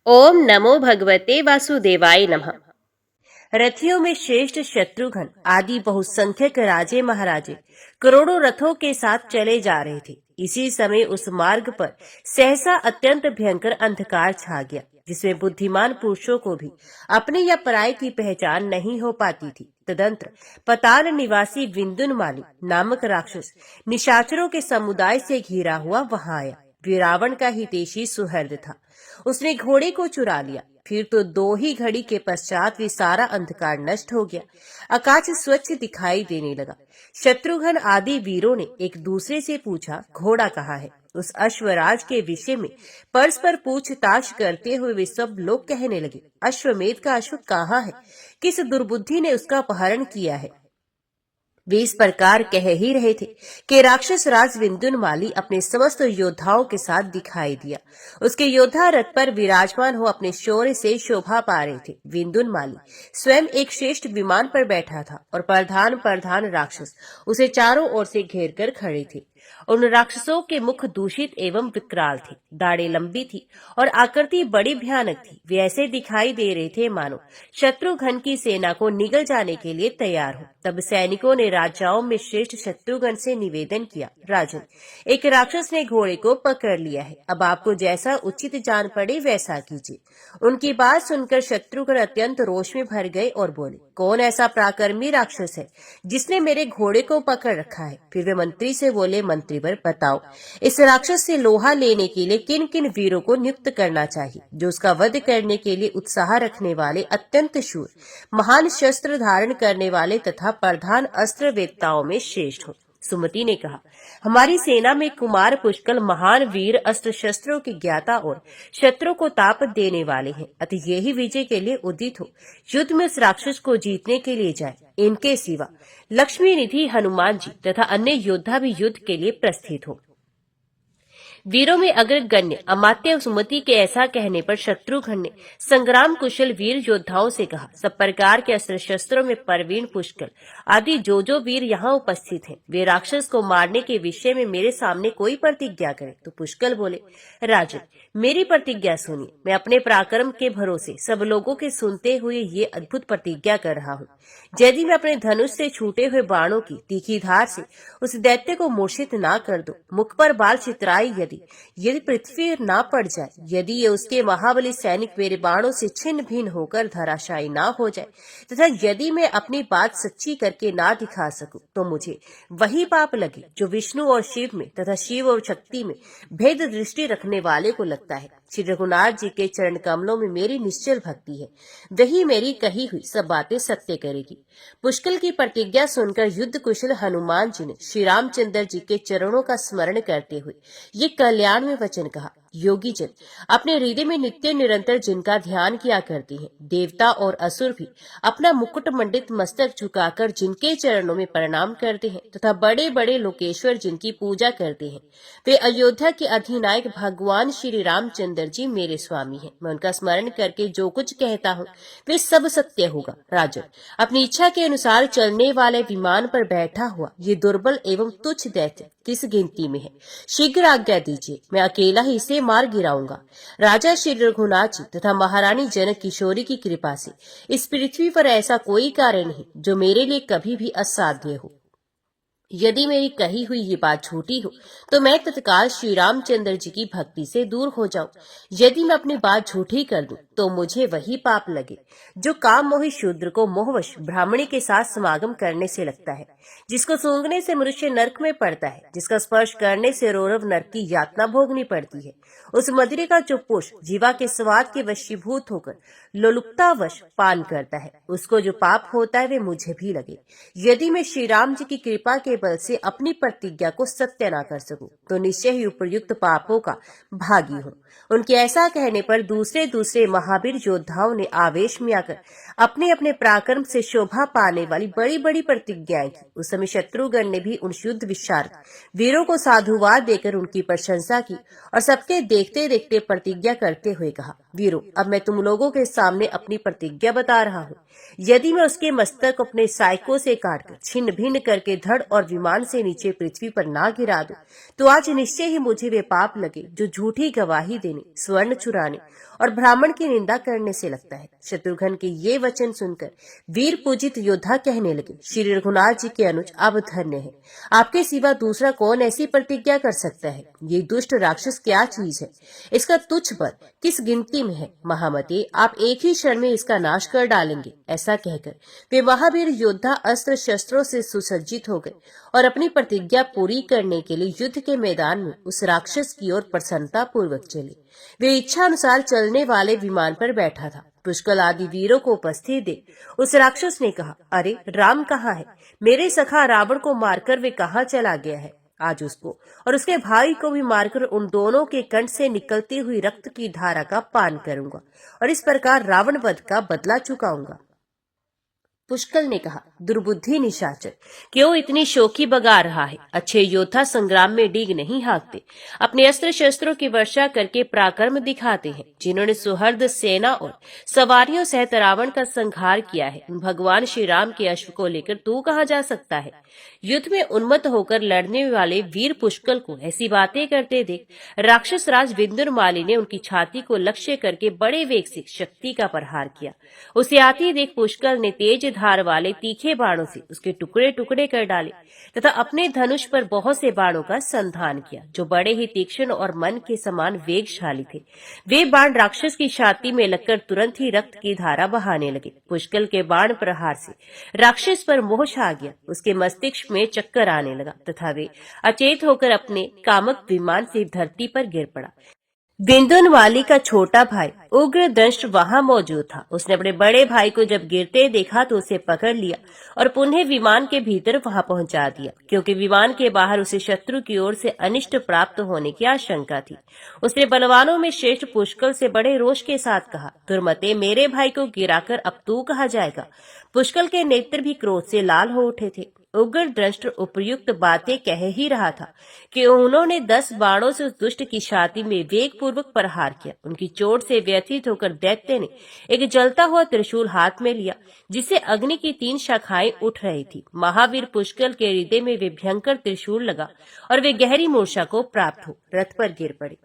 ओम नमो भगवते वासुदेवाय नमः। रथियों में श्रेष्ठ शत्रुघ्न आदि बहुसंख्यक राजे महाराजे करोड़ों रथों के साथ चले जा रहे थे। इसी समय उस मार्ग पर सहसा अत्यंत भयंकर अंधकार छा गया, जिसमें बुद्धिमान पुरुषों को भी अपने या पराये की पहचान नहीं हो पाती थी। तदंतर पताल निवासी विंदुनमाली नामक राक्षस निशाचरों के समुदाय से घिरा हुआ वहां आया। वे रावण का हितैषी सुहृद था। उसने घोड़े को चुरा लिया। फिर तो 2 ही घड़ी के पश्चात वे सारा अंधकार नष्ट हो गया। आकाश स्वच्छ दिखाई देने लगा। शत्रुघ्न आदि वीरों ने एक दूसरे से पूछा, घोड़ा कहाँ है? उस अश्वराज के विषय में परस्पर पूछताछ करते हुए वे सब लोग कहने लगे, अश्वमेध का अश्व कहाँ है? किस दुर्बुद्धि ने उसका अपहरण किया है? वे इस प्रकार कह ही रहे थे कि राक्षस राज विंदुनमाली अपने समस्त योद्धाओं के साथ दिखाई दिया। उसके योद्धा रथ पर विराजमान हो अपने शौर्य से शोभा पा रहे थे। विंदुनमाली स्वयं एक श्रेष्ठ विमान पर बैठा था और प्रधान राक्षस उसे चारों ओर से घेर कर खड़े थे। उन राक्षसों के मुख दूषित एवं विकराल थे, दाढ़ें लंबी थी और आकृति बड़ी भयानक थी। वे ऐसे दिखाई दे रहे थे मानो शत्रुघ्न की सेना को निगल जाने के लिए तैयार हो। तब सैनिकों ने राजाओं में श्रेष्ठ शत्रुघ्न से निवेदन किया, राजन, एक राक्षस ने घोड़े को पकड़ लिया है। अब आपको जैसा उचित जान पड़े वैसा कीजिए। उनकी बात सुनकर शत्रुघ्न अत्यंत रोष में भर गए और बोले, कौन ऐसा पराक्रमी राक्षस है जिसने मेरे घोड़े को पकड़ रखा है? फिर वे मंत्री से बोले, मंत्रीवर बताओ, इस राक्षस से लोहा लेने के लिए किन किन वीरों को नियुक्त करना चाहिए, जो उसका वध करने के लिए उत्साह रखने वाले, अत्यंत शूर, महान शस्त्र धारण करने वाले तथा प्रधान अस्त्र वेत्ताओं में श्रेष्ठ हो। सुमति ने कहा, हमारी सेना में कुमार पुष्कल महान वीर अस्त्र शस्त्रों के ज्ञाता और शत्रु को ताप देने वाले हैं, अतः यही विजय के लिए उदित हो युद्ध में उस राक्षस को जीतने के लिए जाए। इनके सिवा लक्ष्मी निधि हनुमान जी तथा अन्य योद्धा भी युद्ध के लिए प्रस्थित हो। वीरों में अग्रगण्य अमात्य सुमति के ऐसा कहने पर शत्रुघ्न ने संग्राम कुशल वीर योद्धाओं से कहा, सब प्रकार के अस्त्र शस्त्रों में परवीन पुष्कल आदि जो वीर यहाँ उपस्थित हैं, वे राक्षस को मारने के विषय में मेरे सामने कोई प्रतिज्ञा करें। तो पुष्कल बोले, राजन, मेरी प्रतिज्ञा सुनिए। मैं अपने पराक्रम के भरोसे सब लोगों के सुनते हुए ये अद्भुत प्रतिज्ञा कर रहा हूँ, यदि मैं अपने धनुष से छूटे हुए बाणों की तीखी धार से उस दैत्य को मूर्छित ना कर दूं, मुख पर बाल चितराई यदि पृथ्वी ना पड़ जाए, यदि ये उसके महाबली सैनिक मेरे बाणों से छिन्न भिन्न होकर धराशायी ना हो जाए, तथा यदि मैं अपनी बात सच्ची करके ना दिखा सकूं, तो मुझे वही पाप लगे जो विष्णु और शिव में तथा शिव और शक्ति में भेद दृष्टि रखने वाले को लगता है। श्री रघुनाथ जी के चरण कमलों में मेरी निश्चल भक्ति है, वही मेरी कही हुई सब बातें सत्य करेगी। पुष्कल की प्रतिज्ञा सुनकर युद्ध कुशल हनुमान जी ने श्री रामचंद्र जी के चरणों का स्मरण करते हुए ये कल्याण में वचन कहा, योगी जन अपने हृदय में नित्य निरंतर जिनका ध्यान किया करते हैं, देवता और असुर भी अपना मुकुट मंडित मस्तक झुकाकर जिनके चरणों में प्रणाम करते हैं तथा बड़े बड़े लोकेश्वर जिनकी पूजा करते हैं, वे अयोध्या के अधिनायक भगवान श्री रामचंद्र जी मेरे स्वामी हैं। मैं उनका स्मरण करके जो कुछ कहता हूँ वे सब सत्य होगा। राजन, अपनी इच्छा के अनुसार चलने वाले विमान पर बैठा हुआ ये दुर्बल एवं तुच्छ दैत्य किस गिनती में है? शीघ्र आज्ञा दीजिए, मैं अकेला ही इसे मार गिराऊंगा। राजा श्री रघुनाथ जी तथा महारानी जनक किशोरी की कृपा से इस पृथ्वी पर ऐसा कोई कार्य नहीं जो मेरे लिए कभी भी असाध्य हो। यदि मेरी कही हुई ये बात झूठी हो तो मैं तत्काल श्री रामचंद्र जी की भक्ति से दूर हो जाऊं। यदि मैं अपनी बात झूठी कर दूं तो मुझे वही पाप लगे जो काम मोही शूद्र को मोहवश ब्राह्मणी के साथ समागम करने से लगता है, जिसको सूंघने से मनुष्य नरक में पड़ता है, जिसका स्पर्श करने से रौरव नरक की यातना भोगनी पड़ती है। उस मदिरे का जो पुरुष जीवा के स्वाद के वशीभूत होकर लोलुपतावश पान करता है, उसको जो पाप होता है वे मुझे भी लगे। यदि मैं श्री राम जी की कृपा के बल से अपनी प्रतिज्ञा को सत्य न कर सकूं, तो निश्चय ही उपयुक्त पापों का भागी हूं। उनके ऐसा कहने पर दूसरे महावीर योद्धाओं ने आवेश में आकर अपने अपने पराक्रम से शोभा पाने वाली बड़ी बड़ी प्रतिज्ञाएं की। उस समय शत्रुघ्न ने भी उन युद्ध विशारद वीरों को साधुवाद देकर उनकी प्रशंसा की और सबके देखते देखते प्रतिज्ञा करते हुए कहा, वीरों, अब मैं तुम लोगों के सामने अपनी प्रतिज्ञा बता रहा हूँ। यदि मैं उसके मस्तक अपने सायकों से काटकर छिन्न भिन्न करके धड़ और विमान से नीचे पृथ्वी पर ना गिरा दूं, तो आज निश्चय ही मुझे वे पाप लगे जो झूठी गवाही देने, स्वर्ण चुराने और ब्राह्मण की निंदा करने से लगता है। शत्रुघ्न के ये वचन सुनकर वीर पूजित योद्धा कहने लगे, श्री रघुनाथ जी के अनुज आप धन्य हैं। आपके सिवा दूसरा कौन ऐसी प्रतिज्ञा कर सकता है? ये दुष्ट राक्षस क्या चीज है? इसका तुच्छ बल किस गिनती में है? महामते, आप एक ही क्षण में इसका नाश कर डालेंगे। ऐसा कहकर वे महावीर योद्धा अस्त्र शस्त्रों से सुसज्जित हो गए और अपनी प्रतिज्ञा पूरी करने के लिए युद्ध के मैदान में उस राक्षस की ओर प्रसन्नता पूर्वक चले। वे इच्छा अनुसार चलने वाले विमान पर बैठा था। पुष्कल आदि वीरों को उपस्थित देख उस राक्षस ने कहा, अरे राम कहाँ है? मेरे सखा रावण को मारकर वे कहाँ चला गया है? आज उसको और उसके भाई को भी मारकर उन दोनों के कंठ से निकलती हुई रक्त की धारा का पान करूंगा और इस प्रकार रावण वध का बदला चुकाऊंगा। पुष्कल ने कहा, दुर्बुद्धि निशाचर, क्यों इतनी शोखी बगा रहा है? अच्छे योद्धा संग्राम में डीग नहीं हाँकते, अपने अस्त्र शस्त्रों की वर्षा करके पराक्रम दिखाते हैं। जिन्होंने सुहृद सेना और सवारियों सहित रावण का संहार किया है, भगवान श्री राम के अश्व को लेकर तू कहाँ जा सकता है? युद्ध में उन्मत्त होकर लड़ने वाले वीर पुष्कल को ऐसी बातें करते देख राक्षस राज विंदुरमाली ने उनकी छाती को लक्ष्य करके बड़े वेग से शक्ति का प्रहार किया। उसे आती देख पुष्कल ने तेज धार वाले तीखे बाणों से उसके टुकड़े टुकड़े कर डाले तथा अपने धनुष पर बहुत से बाणों का संधान किया, जो बड़े ही तीक्ष्ण और मन के समान वेगशाली थे। वे बाण राक्षस की छाती में लगकर तुरंत ही रक्त की धारा बहाने लगे। पुष्कल के बाण प्रहार से राक्षस पर मोह छा गया, उसके मस्तिष्क में चक्कर आने लगा तथा वे अचेत होकर अपने कामक विमान से धरती पर गिर पड़ा। विंदुरमाली का छोटा भाई उग्रदंष्ट वहां मौजूद था। उसने अपने बड़े भाई को जब गिरते देखा तो उसे पकड़ लिया और पुनः विमान के भीतर वहां पहुंचा दिया, क्योंकि विमान के बाहर उसे शत्रु की ओर से अनिष्ट प्राप्त होने की आशंका थी। उसने बलवानों में श्रेष्ठ पुष्कल से बड़े रोष के साथ कहा, दुर्मते, मेरे भाई को गिराकर अब तू कहाँ जाएगा? पुष्कल के नेत्र भी क्रोध से लाल हो उठे थे। उग्रदंष्ट उपयुक्त बातें कह ही रहा था कि उन्होंने 10 बाणों से उस दुष्ट की छाती में वेग पूर्वक प्रहार किया। उनकी चोट से व्यथित होकर दैत्य ने एक जलता हुआ त्रिशूल हाथ में लिया, जिसे अग्नि की 3 शाखाएं उठ रही थी। महावीर पुष्कल के हृदय में वे भयंकर त्रिशूल लगा और वे गहरी मूर्छा को प्राप्त हो रथ पर गिर पड़े।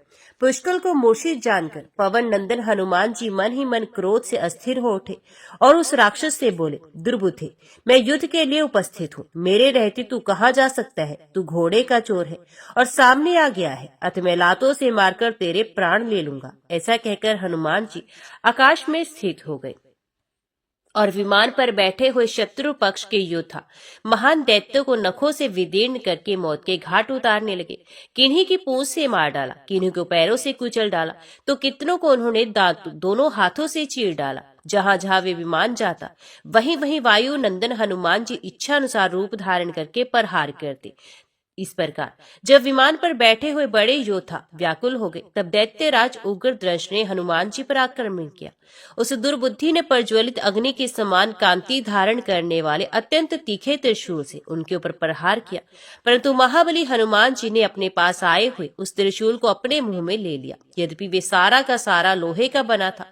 पुष्कल को मूर्छित जानकर पवन नंदन हनुमान जी मन ही मन क्रोध से अस्थिर हो उठे और उस राक्षस से बोले, दुर्बुद्धे, मैं युद्ध के लिए उपस्थित हूँ, मेरे रहते तू कहाँ जा सकता है? तू घोड़े का चोर है और सामने आ गया है, अतः मैं लातों से मारकर तेरे प्राण ले लूंगा। ऐसा कहकर हनुमान जी आकाश में स्थित हो गए और विमान पर बैठे हुए शत्रु पक्ष के योद्धा महान दैत्यों को नखों से विदीर्ण करके मौत के घाट उतारने लगे। किन्हीं की पूंछ से मार डाला, किन्हीं को पैरों से कुचल डाला, तो कितनों को उन्होंने दोनों हाथों से चीर डाला। जहां जहां वे विमान जाता वहीं वहीं वायु नंदन हनुमान जी इच्छा अनुसार रूप धारण करके प्रहार करते। इस प्रकार जब विमान पर बैठे हुए बड़े योद्धा व्याकुल हो गए, तब दैत्यराज उग्रदंष्ट ने हनुमान जी पर आक्रमण किया। उस दुर्बुद्धि ने प्रज्वलित अग्नि के समान कांति धारण करने वाले अत्यंत तीखे त्रिशूल से उनके ऊपर प्रहार किया, परंतु महाबली हनुमान जी ने अपने पास आए हुए उस त्रिशूल को अपने मुंह में ले लिया। यद्यपि वे सारा का सारा लोहे का बना था,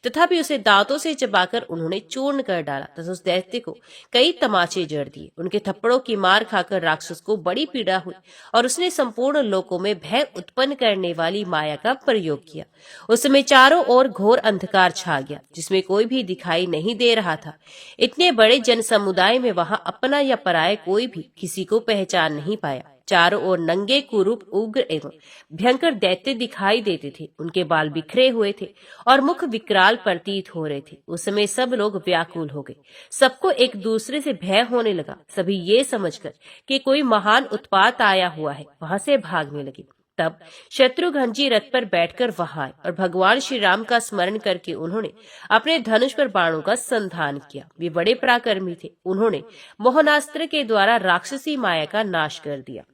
तथापि उसे दांतों से चबाकर उन्होंने चूर्ण कर डाला तथा उस दैत्य को कई तमाचे जड़ दिए। उनके थप्पड़ों की मार खाकर राक्षस को बड़ी पीड़ा हुई और उसने संपूर्ण लोकों में भय उत्पन्न करने वाली माया का प्रयोग किया। उस समय चारों ओर घोर अंधकार छा गया, जिसमें कोई भी दिखाई नहीं दे रहा था। इतने बड़े जन समुदाय में वहां अपना या पराया कोई भी किसी को पहचान नहीं पाया। चारों ओर नंगे कुरूप उग्र एवं भयंकर दैत्य दिखाई देते थे। उनके बाल बिखरे हुए थे और मुख विकराल प्रतीत हो रहे थे। उस समय सब लोग व्याकुल हो गए, सबको एक दूसरे से भय होने लगा। सभी ये समझकर कि कोई महान उत्पात आया हुआ है, वहां से भागने लगे। तब शत्रुघ्न जी रथ पर बैठकर वहां आए और भगवान श्री राम का स्मरण करके उन्होंने अपने धनुष पर बाणों का संधान किया। वे बड़े पराक्रमी थे। उन्होंने मोहनास्त्र के द्वारा राक्षसी माया का नाश कर दिया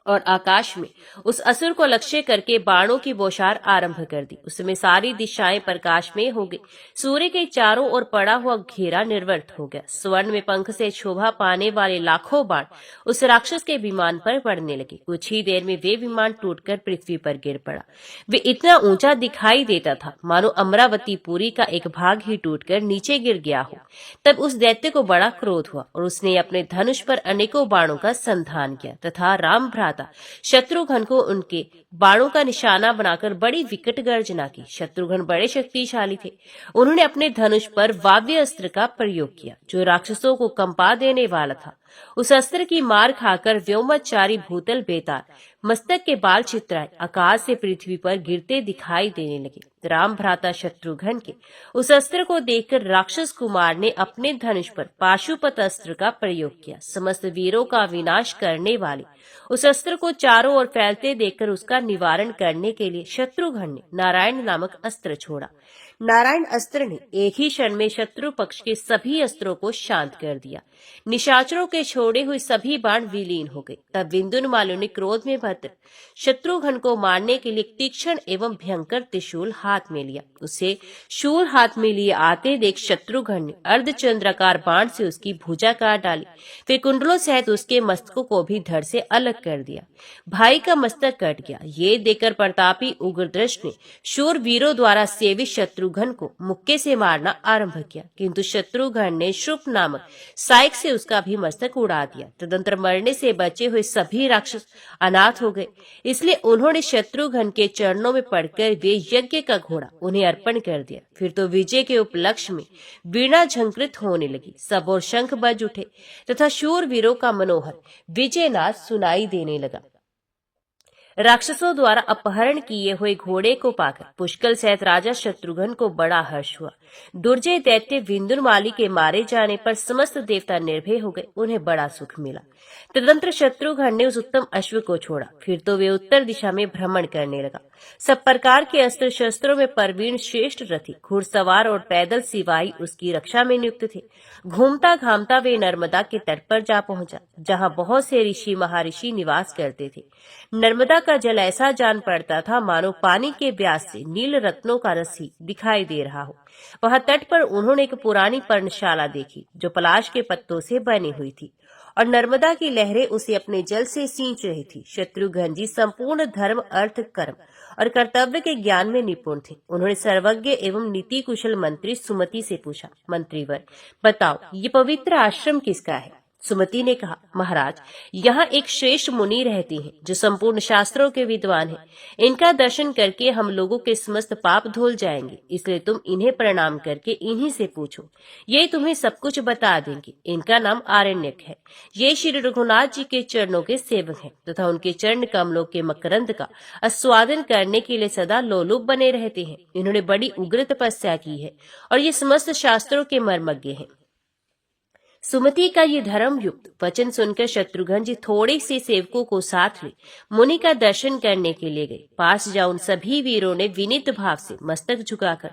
और आकाश में उस असुर को लक्ष्य करके बाणों की बौछार आरंभ कर दी। उसमें सारी दिशाएं प्रकाश में हो गई। सूर्य के चारों ओर पड़ा हुआ घेरा निर्वर्त हो गया। स्वर्ण में पंख से शोभा पाने वाले लाखों बाण उस राक्षस के विमान पर पड़ने लगे। कुछ ही देर में वे विमान टूटकर पृथ्वी पर गिर पड़ा। वे इतना ऊंचा दिखाई देता था मानो अमरावती पुरी का एक भाग ही टूटकर नीचे गिर गया हो। तब उस दैत्य को बड़ा क्रोध हुआ और उसने अपने धनुष पर अनेकों बाणों का संधान किया तथा राम भ्राता भ्राता शत्रुघ्न को उनके बाणों का निशाना बनाकर बड़ी विकट गर्जना की। शत्रुघ्न बड़े शक्तिशाली थे। उन्होंने अपने धनुष पर वाव्य अस्त्र का प्रयोग किया जो राक्षसों को कंपा देने वाला था। उस अस्त्र की मार खाकर व्योमचारी भूतल बेताल मस्तक के बाल चित्राए आकाश से पृथ्वी पर गिरते दिखाई देने लगे। राम भ्राता शत्रुघ्न के उस अस्त्र को देखकर राक्षस कुमार ने अपने धनुष पर पाशुपत अस्त्र का प्रयोग किया। समस्त वीरों का विनाश करने वाले उस अस्त्र को चारों ओर फैलते देखकर उसका निवारण करने के लिए शत्रुघ्न ने नारायण नामक अस्त्र छोड़ा। नारायण अस्त्र ने एक ही क्षण में शत्रु पक्ष के सभी अस्त्रों को शांत कर दिया। निशाचरों के छोड़े हुए सभी बाण विलीन हो गए। तब विंदुनमाली ने क्रोध में भर शत्रुघ्न को मारने के लिए तीक्ष्ण एवं भयंकर त्रिशूल हाथ में लिया। उसे शूल हाथ में लिए आते देख शत्रुघ्न ने अर्धचंद्राकार बाण से उसकी भुजा काट डाली। फिर कुंडलों सहित उसके मस्तकों को भी धड़ से अलग कर दिया। भाई का मस्तक कट गया। ये देखकर प्रतापी उग्रदृष्ट ने शूर वीरों द्वारा सेवित शत्रुघ्न को मुक्के से मारना आरंभ किया, किंतु शत्रुघ्न ने शुभ नामक साइक से उसका भी मस्तक उड़ा दिया। तदंतर मरने से बचे हुए सभी राक्षस अनाथ हो गए। इसलिए उन्होंने शत्रुघ्न के चरणों में पड़कर वे यज्ञ का घोड़ा उन्हें अर्पण कर दिया। फिर तो विजय के उपलक्ष्य में वीणा झंकृत होने लगी। सब और शंख बज उठे तथा शूर वीरों का मनोहर विजयनाद सुनाई देने लगा। राक्षसों द्वारा अपहरण किए हुए घोड़े को पाकर पुष्कल सहित राजा शत्रुघ्न को बड़ा हर्ष हुआ। दुर्जय दैत्य विंदुनमाली के मारे जाने पर समस्त देवता निर्भय हो गए। उन्हें बड़ा सुख मिला। तदंतर शत्रुघ्न ने उस उत्तम अश्व को छोड़ा। फिर तो वे उत्तर दिशा में भ्रमण करने लगा। सब प्रकार के अस्त्र शस्त्रों में परवीन श्रेष्ठ रथी, घुड़सवार और पैदल सिपाही उसकी रक्षा में नियुक्त थे। घूमता घामता वे नर्मदा के तट पर जा पहुंचा, जहां बहुत से ऋषि महर्षि निवास करते थे। नर्मदा का जल ऐसा जान पड़ता था मानो पानी के ब्याज से नील रत्नों का रस ही दिखाई दे रहा हो। वहां तट पर उन्होंने एक पुरानी पर्णशाला देखी जो पलाश के पत्तों से बनी हुई थी और नर्मदा की लहरें उसे अपने जल से सींच रही थी। शत्रुघ्न जी संपूर्ण धर्म, अर्थ, कर्म और कर्तव्य के ज्ञान में निपुण थे। उन्होंने सर्वज्ञ एवं नीति कुशल मंत्री सुमति से पूछा, मंत्रीवर बताओ ये पवित्र आश्रम किसका है? सुमति ने कहा, महाराज यहाँ एक श्रेष्ठ मुनि रहते हैं जो संपूर्ण शास्त्रों के विद्वान हैं। इनका दर्शन करके हम लोगों के समस्त पाप धुल जाएंगे, इसलिए तुम इन्हें प्रणाम करके इन्हीं से पूछो, ये तुम्हें सब कुछ बता देंगे। इनका नाम आरण्यक है। ये श्री रघुनाथ जी के चरणों के सेवक हैं तथा उनके चरण कमलों के मकरंद का आस्वादन करने के लिए सदा लोलुप बने रहते हैं। इन्होंने बड़ी उग्र तपस्या की है और ये समस्त शास्त्रों के मर्मज्ञ हैं। सुमति का ये धर्म युक्त वचन सुनकर शत्रुघ्न जी थोड़े से सेवकों को साथ ले मुनि का दर्शन करने के लिए गए। पास जा उन सभी वीरों ने विनीत भाव से मस्तक झुकाकर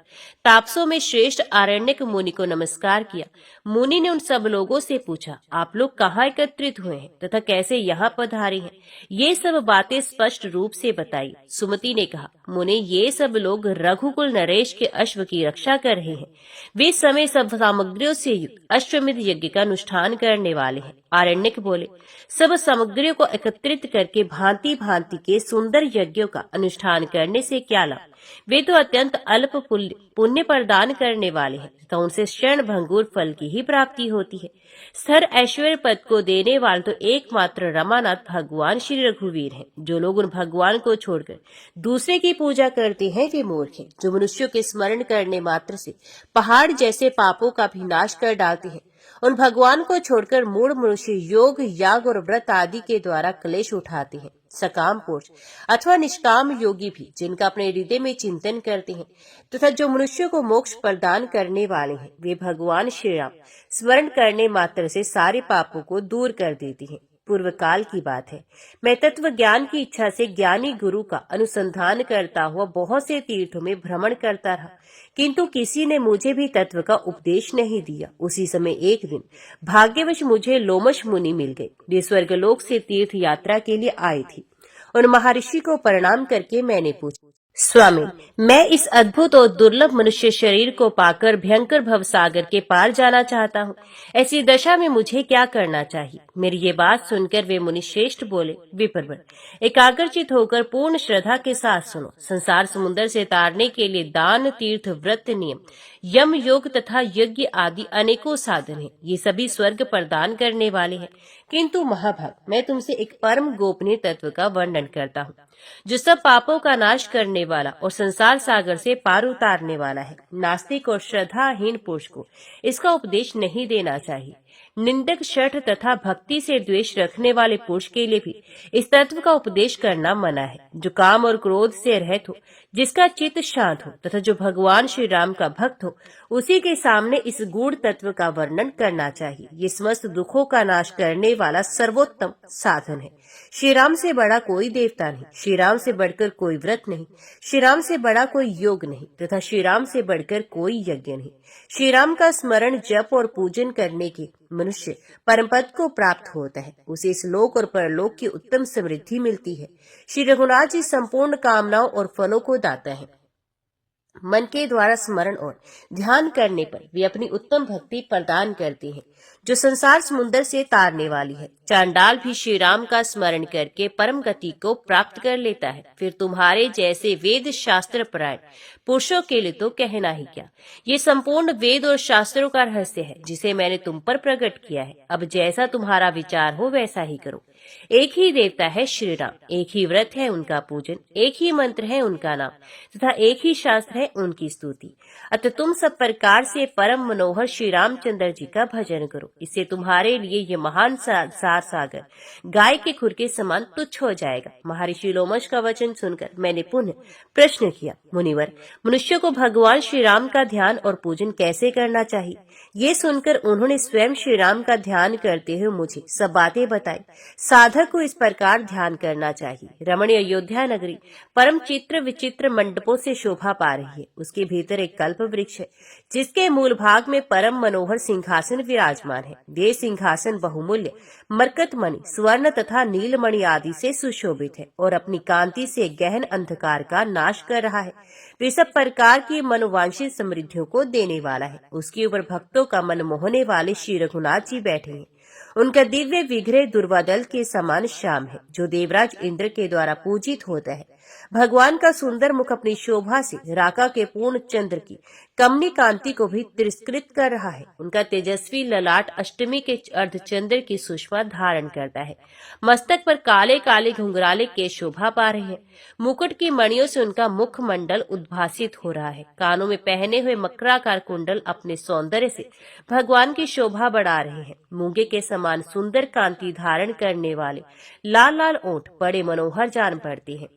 तापसों में श्रेष्ठ आरण्यक मुनि को नमस्कार किया। मुनि ने उन सब लोगों से पूछा, आप लोग कहाँ एकत्रित हुए हैं तथा कैसे यहाँ पधारे हैं? ये सब बातें स्पष्ट रूप से बताई। सुमति ने कहा, मुनि ये सब लोग रघुकुल नरेश के अश्व की रक्षा कर रहे हैं। वे समय सब सामग्रियों से युक्त अश्वमेध यज्ञ का अनुष्ठान करने वाले हैं। आरण्यक बोले, सब सामग्रियों को एकत्रित करके भांति भांति के सुंदर यज्ञों का अनुष्ठान करने से क्या लाभ? वे तो अत्यंत अल्प पुण्य प्रदान करने वाले हैं तथा उनसे क्षण भंगुर फल की ही प्राप्ति होती है। स्थिर ऐश्वर्य पद को देने वाले तो एकमात्र रमानाथ भगवान श्री रघुवीर हैं। जो लोग उन भगवान को छोड़कर दूसरे की पूजा करते हैं वे मूर्ख हैं। जो मनुष्यों के स्मरण करने मात्र से पहाड़ जैसे पापों का भी नाश कर डालते हैं, उन भगवान को छोड़कर मूढ़ मनुष्य योग, याग और व्रत आदि के द्वारा क्लेश उठाते हैं। सकाम पुरुष अथवा निष्काम योगी भी जिनका अपने हृदय में चिंतन करते हैं तथा जो मनुष्यों को मोक्ष प्रदान करने वाले हैं, वे भगवान श्री राम स्मरण करने मात्र से सारे पापों को दूर कर देते हैं। पूर्व काल की बात है, मैं तत्व ज्ञान की इच्छा से ज्ञानी गुरु का अनुसंधान करता हुआ बहुत से तीर्थों में भ्रमण करता रहा, किंतु किसी ने मुझे भी तत्व का उपदेश नहीं दिया। उसी समय एक दिन भाग्यवश मुझे लोमश मुनि मिल गए। वे स्वर्गलोक से तीर्थ यात्रा के लिए आए थे। उन महर्षि को प्रणाम करके मैंने पूछा, स्वामी मैं इस अद्भुत और दुर्लभ मनुष्य शरीर को पाकर भयंकर भवसागर के पार जाना चाहता हूँ। ऐसी दशा में मुझे क्या करना चाहिए? मेरी ये बात सुनकर वे मुनि श्रेष्ठ बोले, विप्रवर एकाग्रचित होकर पूर्ण श्रद्धा के साथ सुनो। संसार समुद्र से तारने के लिए दान, तीर्थ, व्रत, नियम, यम, योग तथा यज्ञ आदि अनेकों साधन हैं। ये सभी स्वर्ग प्रदान करने वाले हैं। किंतु महाभाग, मैं तुमसे एक परम गोपनीय तत्व का वर्णन करता हूँ, जो सब पापों का नाश करने वाला और संसार सागर से पार उतारने वाला है। नास्तिक और श्रद्धाहीन पुरुष को इसका उपदेश नहीं देना चाहिए। निंदक, शठ तथा भक्ति से द्वेष रखने वाले पुरुष के लिए भी इस तत्व का उपदेश करना मना है। जो काम और क्रोध से रहित हो, जिसका चित्त शांत हो तथा जो भगवान श्री राम का भक्त हो, उसी के सामने इस गूढ़ तत्व का वर्णन करना चाहिए। ये समस्त दुखों का नाश करने वाला सर्वोत्तम साधन है। श्री राम से बड़ा कोई देवता नहीं, श्री राम से बढ़कर कोई व्रत नहीं, श्री राम से बड़ा कोई योग नहीं तथा श्री राम से बढ़कर कोई यज्ञ नहीं। श्री राम का स्मरण, जप और पूजन करने के मनुष्य परम पद को प्राप्त होता है। उसे इस लोक और परलोक की उत्तम समृद्धि मिलती है। श्री रघुनाथ जी संपूर्ण कामनाओं और फलों को दाता है। मन के द्वारा स्मरण और ध्यान करने पर वे अपनी उत्तम भक्ति प्रदान करते हैं, जो संसार समुद्र से तारने वाली है। चांडाल भी श्री राम का स्मरण करके परम गति को प्राप्त कर लेता है। फिर तुम्हारे जैसे वेद शास्त्र परायण पुरुषों के लिए तो कहना ही क्या। ये संपूर्ण वेद और शास्त्रों का रहस्य है, जिसे मैंने तुम पर प्रकट किया है। अब जैसा तुम्हारा विचार हो वैसा ही करो। एक ही देवता है श्री राम, एक ही व्रत है उनका पूजन, एक ही मंत्र है उनका नाम तथा एक ही शास्त्र है उनकी स्तुति। अतः तुम सब प्रकार से परम मनोहर श्री रामचंद्र जी का भजन करो। इससे तुम्हारे लिए ये महान संसार सागर गाय के खुर के समान तुच्छ हो जाएगा। महर्षि लोमश का वचन सुनकर मैंने पुनः प्रश्न किया, मुनिवर, मनुष्य को भगवान श्री राम का ध्यान और पूजन कैसे करना चाहिए? ये सुनकर उन्होंने स्वयं श्री राम का ध्यान करते हुए मुझे सब बातें बताई। साधक को इस प्रकार ध्यान करना चाहिए। रमणीय अयोध्या नगरी परम चित्र विचित्र मंडपों से शोभा पा रही है। उसके भीतर एक कल्प वृक्ष है, जिसके मूल भाग में परम मनोहर सिंहासन विराजमान है। वे सिंहासन बहुमूल्य मरकत मणि, स्वर्ण तथा नीलमणि आदि से सुशोभित है और अपनी कांति से गहन अंधकार का नाश कर रहा है। वे सब प्रकार की मनोवांछित समृद्धियों को देने वाला है। उसके ऊपर भक्तों का मन मोहने वाले श्री रघुनाथ जी बैठे हैं। उनका दिव्य विग्रह दुर्वादल के समान श्याम है, जो देवराज इंद्र के द्वारा पूजित होता है। भगवान का सुंदर मुख अपनी शोभा से राका के पूर्ण चंद्र की कमनी कांति को भी तिरस्कृत कर रहा है। उनका तेजस्वी ललाट अष्टमी के अर्धचंद्र की सुषमा धारण करता है। मस्तक पर काले काले घुंघराले के शोभा पा रहे हैं। मुकुट की मणियों से उनका मुख मंडल उद्भासित हो रहा है। कानों में पहने हुए मकराकार कुंडल अपने सौंदर्य से भगवान की शोभा बढ़ा रहे हैं। मूंगे के समान सुंदर कांति धारण करने वाले लाल लाल ओंठ बड़े मनोहर जान पड़ते हैं।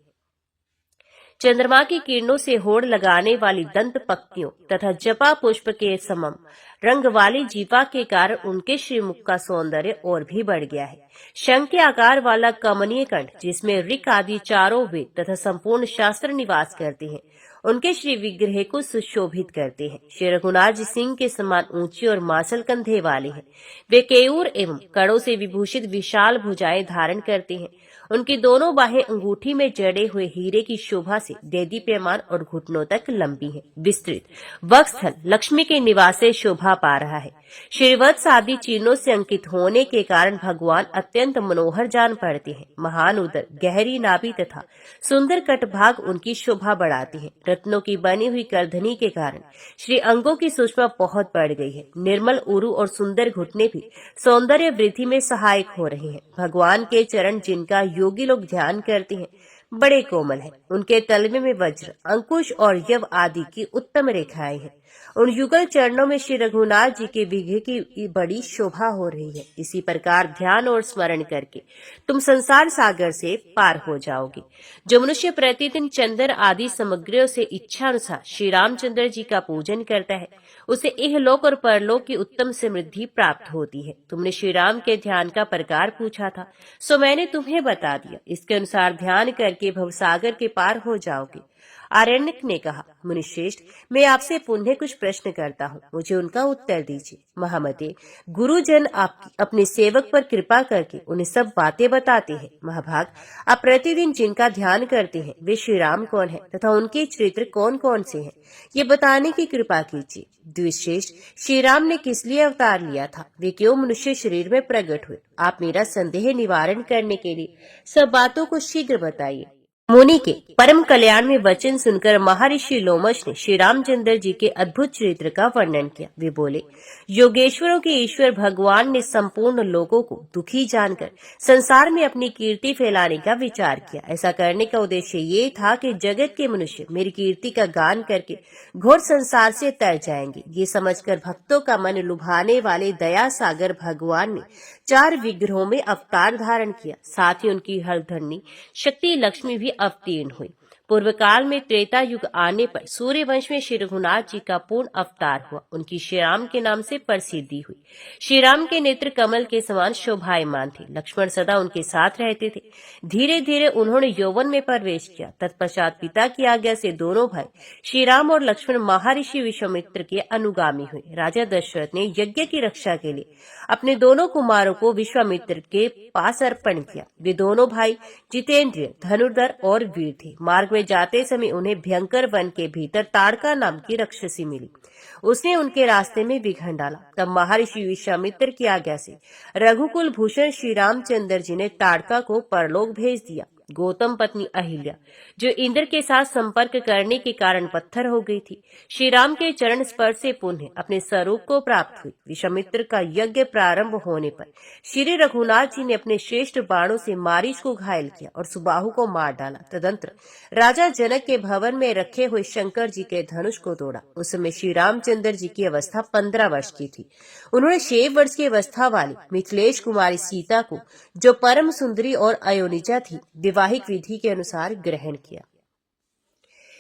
चंद्रमा की किरणों से होड़ लगाने वाली दंत पक्तियों तथा जपा पुष्प के समम रंग वाली जीवा के कारण उनके श्रीमुख का सौंदर्य और भी बढ़ गया है। शंख के आकार वाला कमनीय कंठ, जिसमें ऋक आदि चारों वेद तथा संपूर्ण शास्त्र निवास करते हैं, उनके श्री विग्रह को सुशोभित करते हैं। श्री रघुनाथ जी सिंह के समान ऊंची और मासल कंधे वाले हैं। वे केयूर एवं कड़ों से विभूषित विशाल भुजाएं धारण करते हैं। उनकी दोनों बाहें अंगूठी में जड़े हुए हीरे की शोभा से देदीप्यमान और घुटनों तक लंबी है। विस्तृत वक्षस्थल लक्ष्मी के निवास से शोभा पा रहा है। श्रीवत्स आदि चिन्हों से अंकित होने के कारण भगवान अत्यंत मनोहर जान पड़ते हैं। महान उदर, गहरी नाभि तथा सुंदर कटभाग उनकी शोभा बढ़ाते हैं। रत्नों की बनी हुई करधनी के कारण श्री अंगों की सुषमा बहुत बढ़ गई है। निर्मल उरु और सुंदर घुटने भी सौंदर्य वृद्धि में सहायक हो रहे हैं। भगवान के चरण जिनका योगी लोग ध्यान करते हैं बड़े कोमल है। उनके तलवे में वज्र, अंकुश और यव आदि की उत्तम रेखाएं हैं। उन युगल चरणों में श्री रघुनाथ जी के विग्रह की बड़ी शोभा हो रही है। इसी प्रकार ध्यान और स्मरण करके तुम संसार सागर से पार हो जाओगे। जो मनुष्य प्रतिदिन चंदन आदि सामग्रियों से इच्छा अनुसार श्री रामचंद्र जी का पूजन करता है, उसे इहलोक और परलोक की उत्तम समृद्धि प्राप्त होती है। तुमने श्री राम के ध्यान का प्रकार पूछा था, सो मैंने तुम्हें बता दिया। इसके अनुसार ध्यान करके भवसागर के पार हो जाओगे। आरण्यक ने कहा, मुनिश्रेष्ठ, मैं आपसे पुनः कुछ प्रश्न करता हूँ, मुझे उनका उत्तर दीजिए। महामते, गुरुजन आपकी अपने सेवक पर कृपा करके उन्हें सब बातें बताते हैं। महाभाग, आप प्रतिदिन जिनका ध्यान करते हैं वे श्री राम कौन है तथा उनके चरित्र कौन कौन से हैं, ये बताने की कृपा कीजिए। द्विश्रेष्ठ, श्री राम ने किस लिए अवतार लिया था, वे क्यों मनुष्य शरीर में प्रकट हुए? आप मेरा संदेह निवारण करने के लिए सब बातों को शीघ्र बताइए। मुनि के परम कल्याण में वचन सुनकर महर्षि लोमश ने श्री रामचंद्र जी के अद्भुत चरित्र का वर्णन किया। वे बोले, योगेश्वरों के ईश्वर भगवान ने संपूर्ण लोगों को दुखी जानकर संसार में अपनी कीर्ति फैलाने का विचार किया। ऐसा करने का उद्देश्य ये था कि जगत के मनुष्य मेरी कीर्ति का गान करके घोर संसार से तर जाएंगे। ये समझकर भक्तों का मन लुभाने वाले दया सागर भगवान ने 4 विग्रहों में अवतार धारण किया। साथ ही उनकी हरधरणी शक्ति लक्ष्मी भी अवतीर्ण हुई। पूर्व काल में त्रेता युग आने पर सूर्य वंश में श्री रघुनाथ जी का पूर्ण अवतार हुआ। उनकी श्री राम के नाम से प्रसिद्धि हुई। श्री राम के नेत्र कमल के समान शोभायमान थे। लक्ष्मण सदा उनके साथ रहते थे। धीरे धीरे उन्होंने यौवन में प्रवेश किया। तत्पश्चात पिता की आज्ञा से दोनों भाई श्री राम और लक्ष्मण महर्षि विश्वामित्र के अनुगामी हुए। राजा दशरथ ने यज्ञ की रक्षा के लिए अपने दोनों कुमारों को विश्वामित्र के पास अर्पण किया। वे दोनों भाई जितेंद्रिय, धनुर्धर और वीर थे। मार्ग में जाते समय उन्हें भयंकर वन के भीतर ताड़का नाम की राक्षसी मिली। उसने उनके रास्ते में विघ्न डाला। तब महर्षि विश्वामित्र की आज्ञा से रघुकुल भूषण श्री रामचंद्र जी ने ताड़का को परलोक भेज दिया। गौतम पत्नी अहिल्या, जो इंद्र के साथ संपर्क करने के कारण पत्थर हो गई थी, श्री राम के चरण स्पर्श से पुनः अपने स्वरूप को प्राप्त हुई। विश्वामित्र का यज्ञ प्रारंभ होने पर श्री रघुनाथ जी ने अपने श्रेष्ठ बाणों से मारीच को घायल किया और सुबाहु को मार डाला। तदंतर राजा जनक के भवन में रखे हुए शंकर जी के धनुष को तोड़ा। उस समय श्री रामचंद्र जी की अवस्था 15 वर्ष की थी। उन्होंने 6 वर्ष की अवस्था वाली मिथिलेश कुमारी सीता को, जो परम सुंदरी और अयोनिजा थी, वैवाहिक विधि के अनुसार ग्रहण किया।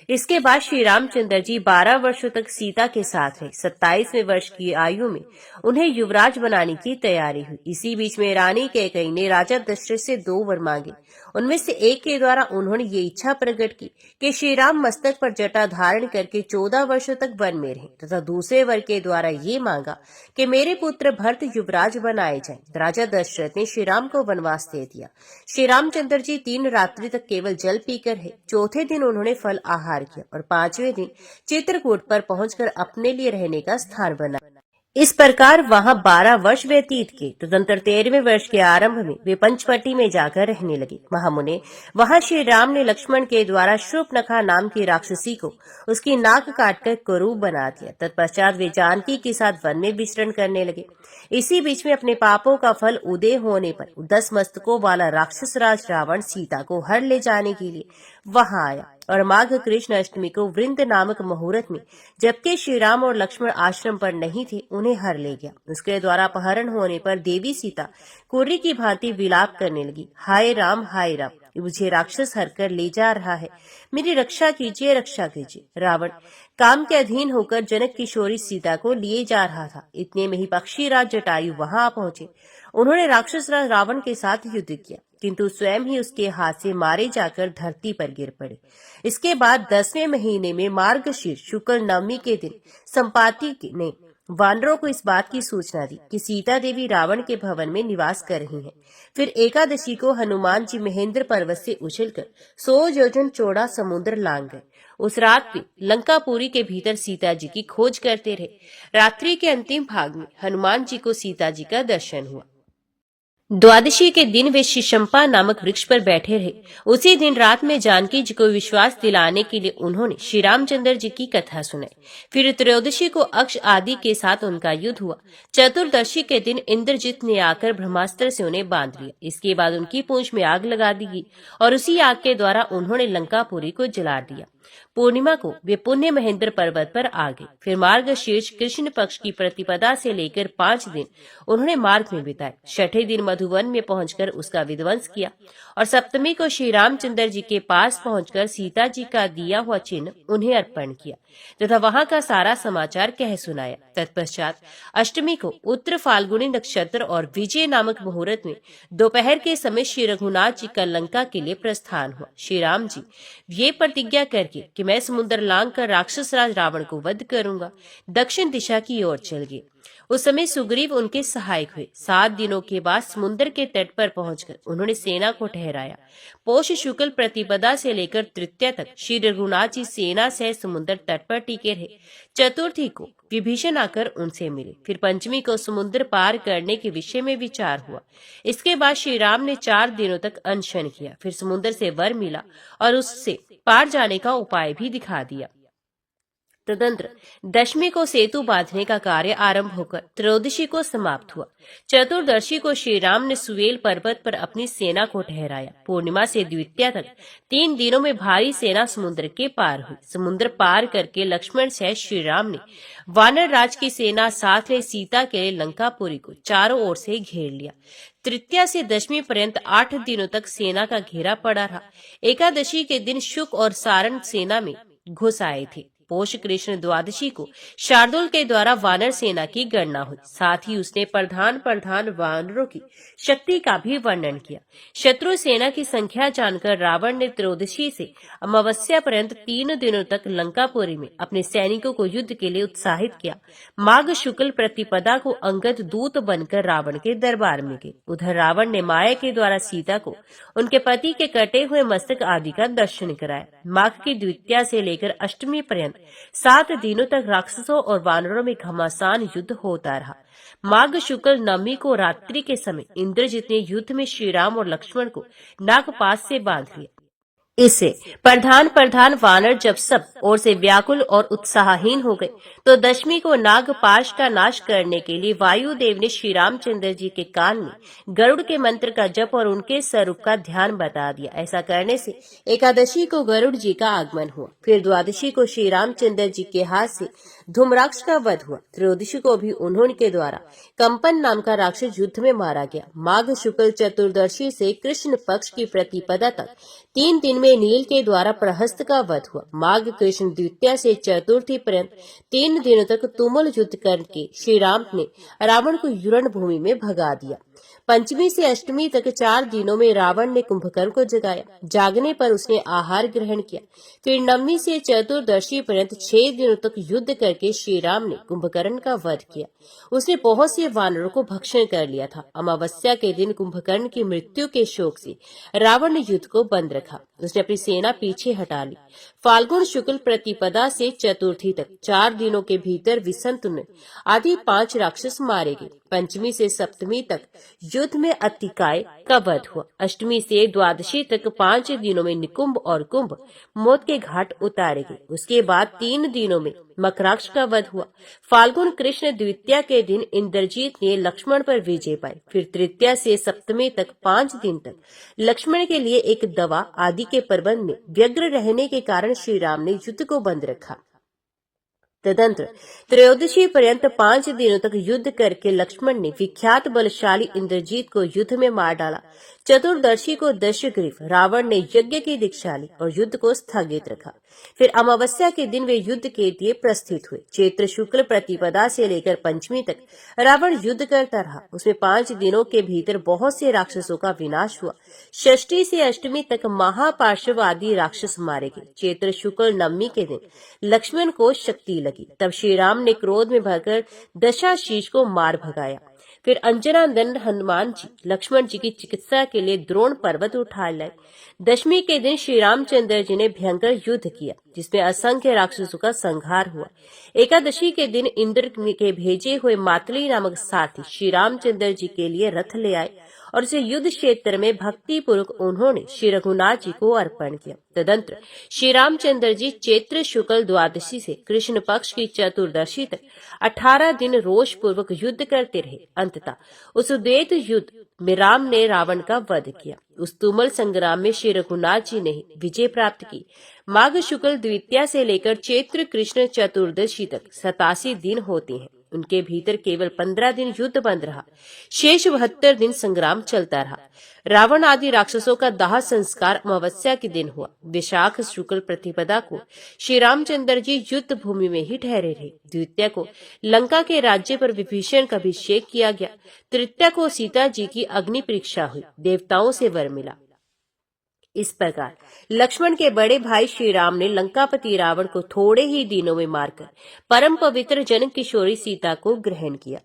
इसके बाद श्री रामचंद्र जी 12 वर्षों तक सीता के साथ रहे। 27वें वर्ष की आयु में उन्हें युवराज बनाने की तैयारी हुई। इसी बीच में रानी कैकेयी ने राजा दशरथ से 2 वर मांगे। उनमें से एक के द्वारा उन्होंने ये इच्छा प्रकट की कि श्री राम मस्तक पर जटा धारण करके 14 वर्षों तक वन में रहें, तथा दूसरे वर के द्वारा ये मांगा कि मेरे पुत्र भरत युवराज बनाए जाएं। राजा दशरथ ने श्री राम को वनवास दे दिया। श्री रामचंद्र जी 3 रात्रि तक केवल जल पीकर रहे। चौथे दिन उन्होंने फल आहार किया और 5वें दिन चित्रकूट पर पहुंचकर अपने लिए रहने का स्थान बनाया। इस प्रकार वहां 12 वर्ष व्यतीत किए। तदंतर 13वें वर्ष के आरंभ में वे पंचवटी में जाकर रहने लगे। महामुने, वहां श्री राम ने लक्ष्मण के द्वारा शूर्पणखा नाम की राक्षसी को उसकी नाक काटकर कुरूप बना दिया। तत्पश्चात वे जानकी के साथ वन में विचरण करने लगे। इसी बीच में अपने पापों का फल उदय होने पर 10 मस्तकों वाला राक्षस राज रावण सीता को हर ले जाने के लिए वहां आया और माघ कृष्ण अष्टमी को वृंद नामक मुहूर्त में, जबकि श्री राम और लक्ष्मण आश्रम पर नहीं थे, उन्हें हर ले गया। उसके द्वारा अपहरण होने पर देवी सीता कुर्री की भांति विलाप करने लगी, हाय राम, मुझे राक्षस हर कर ले जा रहा है, मेरी रक्षा कीजिए, रक्षा कीजिए। रावण काम के अधीन होकर जनक किशोरी सीता को लिए जा रहा था। इतने में ही पक्षीराज जटायु वहां आ पहुंचे। उन्होंने राक्षस राज रावण के साथ युद्ध किया, किंतु स्वयं ही उसके हाथ से मारे जाकर धरती पर गिर पड़े। इसके बाद 10वें महीने में मार्गशीर्ष शुक्ल नवमी के दिन संपाति ने वानरों को इस बात की सूचना दी कि सीता देवी रावण के भवन में निवास कर रही हैं। फिर एकादशी को हनुमान जी महेंद्र पर्वत से उछलकर 100 योजन चौड़ा समुद्र लांग गए। उस रात भी लंकापुरी के भीतर सीता जी की खोज करते रहे। रात्रि के अंतिम भाग में हनुमान जी को सीता जी का दर्शन हुआ। द्वादशी के दिन वे शिशंपा नामक वृक्ष पर बैठे रहे। उसी दिन रात में जानकी जी को विश्वास दिलाने के लिए उन्होंने श्री रामचंद्र जी की कथा सुनाई। फिर त्रयोदशी को अक्ष आदि के साथ उनका युद्ध हुआ। चतुर्दशी के दिन इंद्रजित ने आकर ब्रह्मास्त्र से उन्हें बांध लिया। इसके बाद उनकी पूंछ में आग लगा दी गई और उसी आग के द्वारा उन्होंने लंकापुरी को जला दिया। पूर्णिमा को वे पुण्य महेंद्र पर्वत पर आ गए। फिर मार्गशीर्ष कृष्ण पक्ष की प्रतिपदा से लेकर 5 दिन उन्होंने मार्ग में बिताए। 6ठे दिन मधुवन में पहुंचकर उसका विध्वंस किया और सप्तमी को श्री रामचंद्र जी के पास पहुंचकर सीता जी का दिया हुआ चिन्ह उन्हें अर्पण किया तथा वहां का सारा समाचार कह सुनाया। तत्पश्चात अष्टमी को उत्तर फाल्गुनी नक्षत्र और विजय नामक मुहूर्त में दोपहर के समय श्री रघुनाथ जी का लंका के लिए प्रस्थान हुआ। श्री राम जी ये प्रतिज्ञा करके कि मैं समुद्र लांग कर राक्षस राज रावण को वध करूंगा, दक्षिण दिशा की ओर चल गए। उस समय सुग्रीव उनके सहायक हुए। 7 दिनों के बाद समुद्र के तट पर पहुंचकर उन्होंने सेना को ठहराया। पौष शुक्ल प्रतिपदा से लेकर तृतीया तक श्री रघुनाथ जी सेना से समुद्र तट पर टिके रहे। चतुर्थी को विभीषण आकर उनसे मिले। फिर पंचमी को समुद्र पार करने के विषय में विचार हुआ। इसके बाद श्री राम ने 4 दिनों तक अनशन किया। फिर समुद्र से वर मिला और उससे पार जाने का उपाय भी दिखा दिया। तदंतर दशमी को सेतु बांधने का कार्य आरंभ होकर त्रयोदशी को समाप्त हुआ। चतुर्दशी को श्री राम ने सुवेल पर्वत पर अपनी सेना को ठहराया। पूर्णिमा से द्वितीया तक 3 दिनों में भारी सेना समुद्र के पार हुई। समुद्र पार करके लक्ष्मण सहित श्री राम ने वानर राज की सेना साथ ले सीता के लिए लंकापुरी को चारों ओर से घेर लिया। तृतीया से दशमी पर्यंत 8 दिनों तक सेना का घेरा पड़ा रहा। एकादशी के दिन शुक और सारण सेना में घुस आए थे। पोष कृष्ण द्वादशी को शार्दुल के द्वारा वानर सेना की गणना हुई। साथ ही उसने प्रधान वानरों की शक्ति का भी वर्णन किया। शत्रु सेना की संख्या जानकर रावण ने त्रयोदशी से अमावस्या पर्यंत 3 दिनों तक लंकापुरी में अपने सैनिकों को युद्ध के लिए उत्साहित किया। माघ शुक्ल प्रतिपदा को अंगद दूत बनकर रावण के दरबार में गए। उधर रावण ने माया के द्वारा सीता को उनके पति के कटे हुए मस्तक आदि का दर्शन कराया। माघ की द्वितीया से लेकर अष्टमी पर्यंत 7 दिनों तक राक्षसों और वानरों में घमासान युद्ध होता रहा। माघ शुक्ल नवमी को रात्रि के समय इंद्रजित ने युद्ध में श्री राम और लक्ष्मण को नागपाश से बांध लिया। इससे प्रधान वानर जब सब ओर से व्याकुल और उत्साहहीन हो गए तो दशमी को नागपाश का नाश करने के लिए वायुदेव ने श्री रामचंद्र जी के कान में गरुड़ के मंत्र का जप और उनके स्वरूप का ध्यान बता दिया। ऐसा करने से एकादशी को गरुड़ जी का आगमन हुआ। फिर द्वादशी को श्री रामचंद्र जी के हाथ से धूम्राक्ष का वध हुआ। त्रयोदशी को भी उन्होंने के द्वारा कंपन नाम का राक्षस युद्ध में मारा गया। माघ शुक्ल चतुर्दशी से कृष्ण पक्ष की प्रतिपदा तक 3 दिन में नील के द्वारा प्रहस्त का वध हुआ। माघ कृष्ण द्वितीया से चतुर्थी पर्यंत 3 दिनों तक तुमुल युद्ध करके श्री राम ने रावण को युरण भूमि में भगा दिया। पंचमी से अष्टमी तक 4 दिनों में रावण ने कुंभकर्ण को जगाया। जागने पर उसने आहार ग्रहण किया। फिर नवमी से चतुर्दशी पर्यंत 6 दिनों तक युद्ध करके श्री राम ने कुंभकर्ण का वध किया। उसने बहुत से वानरों को भक्षण कर लिया था। अमावस्या के दिन कुंभकर्ण की मृत्यु के शोक से रावण ने युद्ध को बंद रखा। उसने अपनी सेना पीछे हटा ली। फाल्गुन शुक्ल प्रतिपदा से चतुर्थी तक 4 दिनों के भीतर विसंतुन आदि 5 राक्षस मारे गए। पंचमी से सप्तमी तक युद्ध में अतिकाय का वध हुआ। अष्टमी से द्वादशी तक 5 दिनों में निकुंभ और कुंभ मौत के घाट उतारे गए। उसके बाद 3 दिनों में मकराक्ष का वध हुआ। फाल्गुन कृष्ण द्वितीया के दिन इंद्रजीत ने लक्ष्मण पर विजय पाई। फिर तृतीया से सप्तमी तक 5 दिन तक लक्ष्मण के लिए एक दवा आदि के प्रबंध में व्यग्र रहने के कारण श्री राम ने युद्ध को बंद रखा। तदंतर त्रयोदशी पर्यंत 5 दिनों तक युद्ध करके लक्ष्मण ने विख्यात बलशाली इंद्रजीत को युद्ध में मार डाला। चतुर्दशी को दशग्रीव रावण ने यज्ञ की दीक्षा ली और युद्ध को स्थगित रखा। फिर अमावस्या के दिन वे युद्ध के लिए प्रस्थित हुए। चैत्र शुक्ल प्रतिपदा से लेकर पंचमी तक रावण युद्ध करता रहा। उसमें 5 दिनों के भीतर बहुत से राक्षसों का विनाश हुआ। षष्ठी से अष्टमी तक महापार्श्व आदि राक्षस मारे गए। चैत्र शुक्ल नवमी के दिन लक्ष्मण को शक्ति लगी। तब श्री राम ने क्रोध में भरकर दशाशीष को मार भगाया। फिर अंजना दंड हनुमान जी लक्ष्मण जी की चिकित्सा के लिए द्रोण पर्वत उठा लाए। दशमी के दिन श्री रामचंद्र जी ने भयंकर युद्ध किया जिसमें असंख्य राक्षसों का संहार हुआ। एकादशी के दिन इंद्र के भेजे हुए मातली नामक साथी श्री रामचंद्र जी के लिए रथ ले आए और उसे युद्ध क्षेत्र में भक्ति पूर्वक उन्होंने श्री रघुनाथ जी को अर्पण किया। तदंतर श्री रामचंद्र जी चैत्र शुक्ल द्वादशी से कृष्ण पक्ष की चतुर्दशी तक 18 दिन रोष पूर्वक युद्ध करते रहे। अंततः उस द्वैत युद्ध में राम ने रावण का वध किया। उस तुमुल संग्राम में श्री रघुनाथ जी ने विजय प्राप्त की। माघ शुक्ल द्वितीया से लेकर चैत्र कृष्ण चतुर्दशी तक 87 दिन होते हैं। उनके भीतर केवल 15 दिन युद्ध बंद रहा। शेष 72 दिन संग्राम चलता रहा। रावण आदि राक्षसों का दाह संस्कार अमावस्या के दिन हुआ। विशाख शुक्ल प्रतिपदा को श्री रामचंद्र जी युद्ध भूमि में ही ठहरे रहे। द्वितीया को लंका के राज्य पर विभीषण का अभिषेक किया गया। तृतीया को सीता जी की अग्नि परीक्षा हुई। देवताओं से वर मिला। इस प्रकार लक्ष्मण के बड़े भाई श्री राम ने लंकापति रावण को थोड़े ही दिनों में मारकर परम पवित्र जनक किशोरी सीता को ग्रहण किया,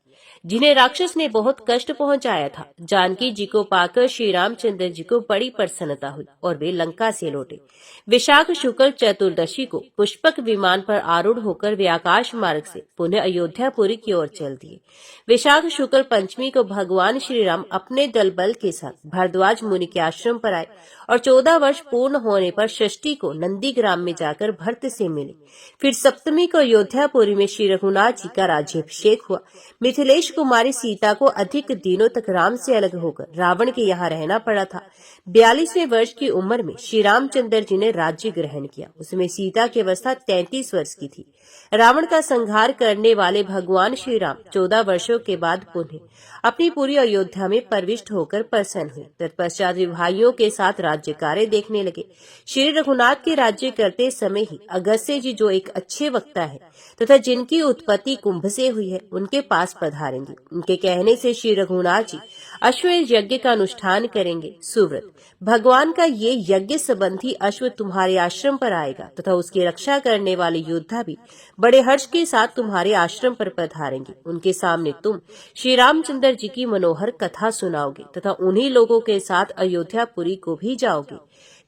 जिन्हें राक्षस ने बहुत कष्ट पहुंचाया था। जानकी जी को पाकर श्री रामचंद्र जी को बड़ी प्रसन्नता हुई और वे लंका से लौटे। विशाख शुक्ल चतुर्दशी को पुष्पक विमान पर आरूढ़ होकर वे आकाश मार्ग से पुनः अयोध्यापुरी की ओर चल दिए। विशाख शुक्ल पंचमी को भगवान श्री राम अपने दल बल के साथ भरद्वाज मुनि के आश्रम पर आए और 14 वर्ष पूर्ण होने पर षष्ठी को नंदीग्राम में जाकर भरत से मिले। फिर सप्तमी को अयोध्यापुरी में श्री रघुनाथ जी का राज्याभिषेक हुआ। मिथिलेश कुमारी सीता को अधिक दिनों तक राम से अलग होकर रावण के यहाँ रहना पड़ा था। 42वें वर्ष की उम्र में श्री रामचंद्र जी ने राज्य ग्रहण किया। उसमें सीता की अवस्था 33 वर्ष की थी। रावण का संहार करने वाले भगवान श्री राम 14 वर्षों के बाद पुनः अपनी पूरी अयोध्या में प्रविष्ट होकर प्रसन्न हुए। तत्पश्चात भाइयों के साथ राज्य कार्य देखने लगे। श्री रघुनाथ के राज्य करते समय ही अगस्त्य जी, जो एक अच्छे वक्ता है तथा जिनकी उत्पत्ति कुंभ से हुई है, उनके पास पधारेंगे। उनके कहने से श्री रघुनाथ जी अश्वमेध यज्ञ का अनुष्ठान करेंगे। सुव्रत, भगवान का ये यज्ञ संबंधी अश्व तुम्हारे आश्रम पर आएगा तथा उसकी रक्षा करने वाले योद्धा भी बड़े हर्ष के साथ तुम्हारे आश्रम पर पधारेंगे। उनके सामने तुम श्री रामचंद्र जी की मनोहर कथा सुनाओगे तथा उन्हीं लोगों के साथ अयोध्यापुरी को भी जाओगे।